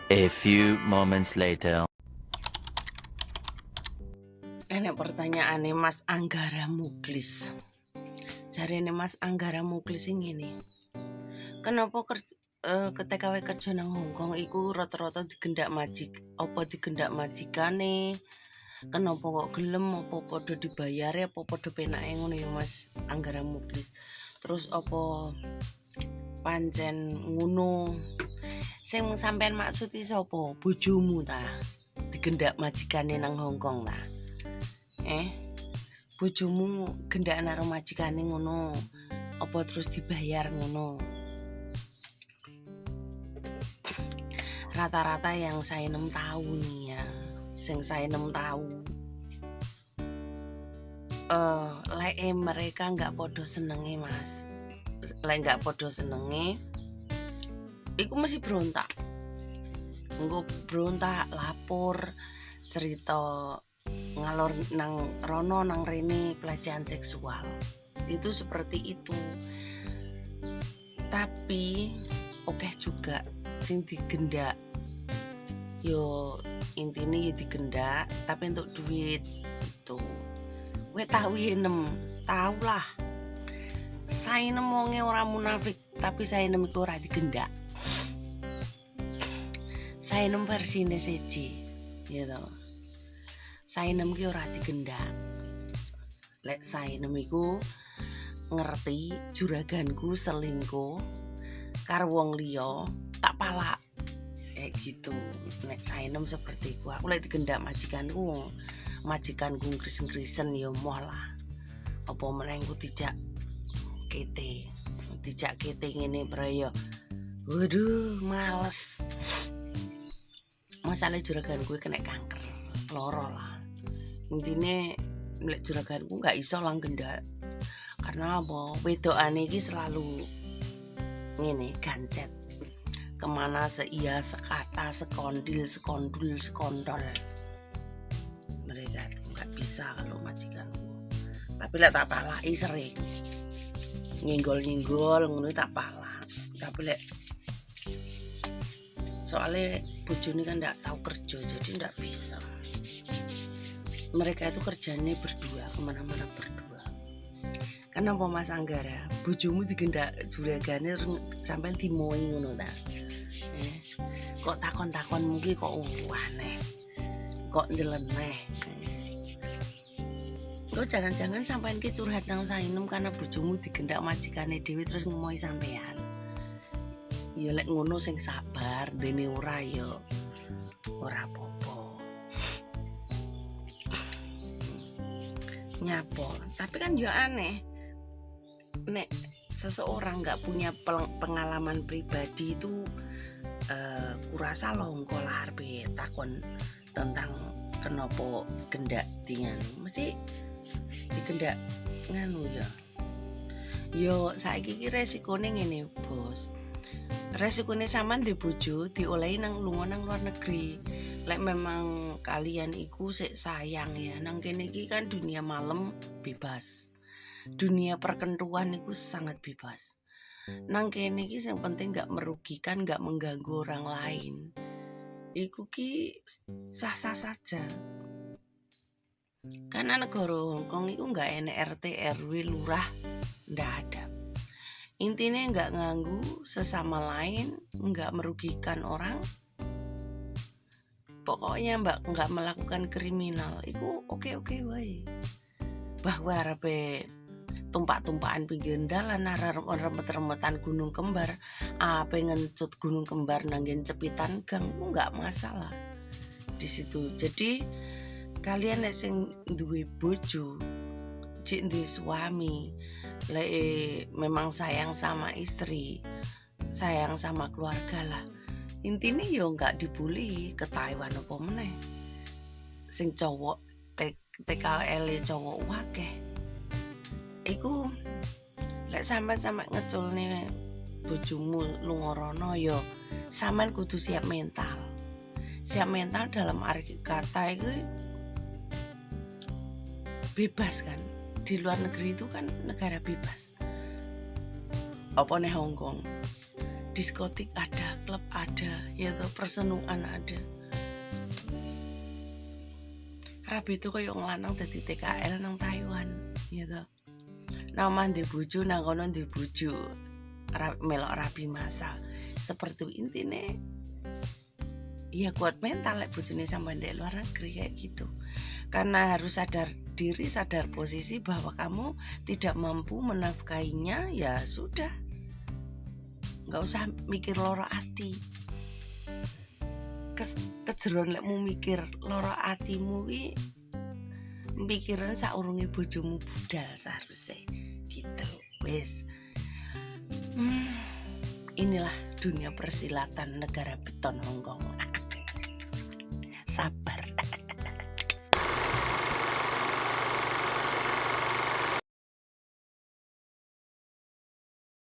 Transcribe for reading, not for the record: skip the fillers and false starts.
A few moments later. Enek pertanyaane Mas Anggara Muklis. Jarene Mas Anggara Muklis ini. Kenapa ketika kerja nang Hongkong iku rata-rata digendak apa digendak majikane? Kenapa kok gelem apa padha dibayare apa padha penake ngono ya Mas Anggara Muklis. Terus apa pancen ngono? Sing sampean maksud iki sapa? Bojomu ta? Digendak majikane nang Hongkong ta? Bojomu gendak karo majikane ngono? Apa terus dibayar ngono? Rata-rata yang saya 6 tahu nih ya, yang saya 6 tahu mereka nggak podo senenge Mas, nggak podo senenge iku mesti berontak lapor cerita ngalor nang rono nang rene pelecehan seksual itu seperti itu. Tapi oke juga sing digendak yo intine ya digendak tapi untuk duit itu. Kowe tahu ya tahu lah. Saya wonge ora munafik tapi saya iku ora digendak. Saya versi siji ya toh. Saya ki ora digendak. Lek saya iku ngerti juraganku selingkuh karo wong liya tak palak kayak gitu. Nek saya seperti itu aku lek digendak majikanku ngris-ngrisen ya moh lah. Apa meneh ku dijak kete ngene braya. Waduh males. Masalah juraganku kena kanker loro lah. Intine lek juraganku gak iso lang gendak. Karena apa? Wedokane iki selalu ngene gancet. Kemana seia, sekata, sekondil, sekondol. Mereka nggak bisa kalau majikanku. Tapi lek tak palaki sering. Nyenggol ngono tak palak. Tapi lek soalnya bojone kan nggak tahu kerja jadi nggak bisa. Mereka itu kerjanya berdua, kemana-mana berdua. Kenapa Mas Anggara? Bojomu digendak juragane sampai dimoi ngono ta? Kok takon-takon mungkin kok aneh. Kok nyeleneh. Kok jangan-jangan sampean ki curhat nang sainem karena bojomu digendak majikane dhewe terus ngomoi sampean. Ya lek ngono sing sabar, dene ora ya ora apa-apa. Nyapo, tapi kan ya aneh. Nek seseorang nggak punya pengalaman pribadi itu kurasa longko lah arep takon tentang kenapa gendak dengan mesti digendak nganu ya. Yo saiki iki resikone ngene, Bos. Resikone sampean di bojo diolehi nang lunga nang luar negeri. Lek memang kalian iku sik sayang ya, nang kene iki kan dunia malam bebas. Dunia perkentuan itu sangat bebas. Nang kene iki yang penting gak merugikan, gak mengganggu orang lain. Iku ki sah-sah saja. Karena negara Hongkong itu gak enek RT, RW, lurah, ndak ada. Intinya gak nganggu sesama lain, gak merugikan orang. Pokoknya mbak gak melakukan kriminal. Iku oke-oke wae. Bahwa arepe tumpak-tumpakan pinggir dalan remet-remetan gunung kembar ngencut gunung kembar nanggen cepitan gang itu nggak masalah di situ. Jadi kalian sing duwe bojo cik duwe suami memang sayang sama istri, sayang sama keluarga lah, intinya yo nggak dibully ke Taiwan apa meneh sing cowok TKL cowok wakeh. Iku lek sampean ngeculne bojomu lunga rono ya sampean kudu siap mental. Siap mental dalam arti kata itu bebas kan. Di luar negeri itu kan negara bebas. Apa nih Hongkong? Diskotik ada, nightclub ada, ya tuh persenuan ada. Rabi itu koyo nglanang dadi TKL nang Taiwan, ya tuh. Nama ndek bojo nang kono ndek bojo. Melok rabi masal. Seperti intine ya kuat mental lek bojone sampai ndek luar negeri kayak gitu. Karena harus sadar diri, sadar posisi bahwa kamu tidak mampu menafkahinya, ya sudah. Nggak usah mikir loro ati. Kejeron lekmu mikir loro atimu ki pikiran saurunge bojomu budal seharusnya gitu. Wes. Inilah dunia persilatan negara beton Hongkong. Sabar.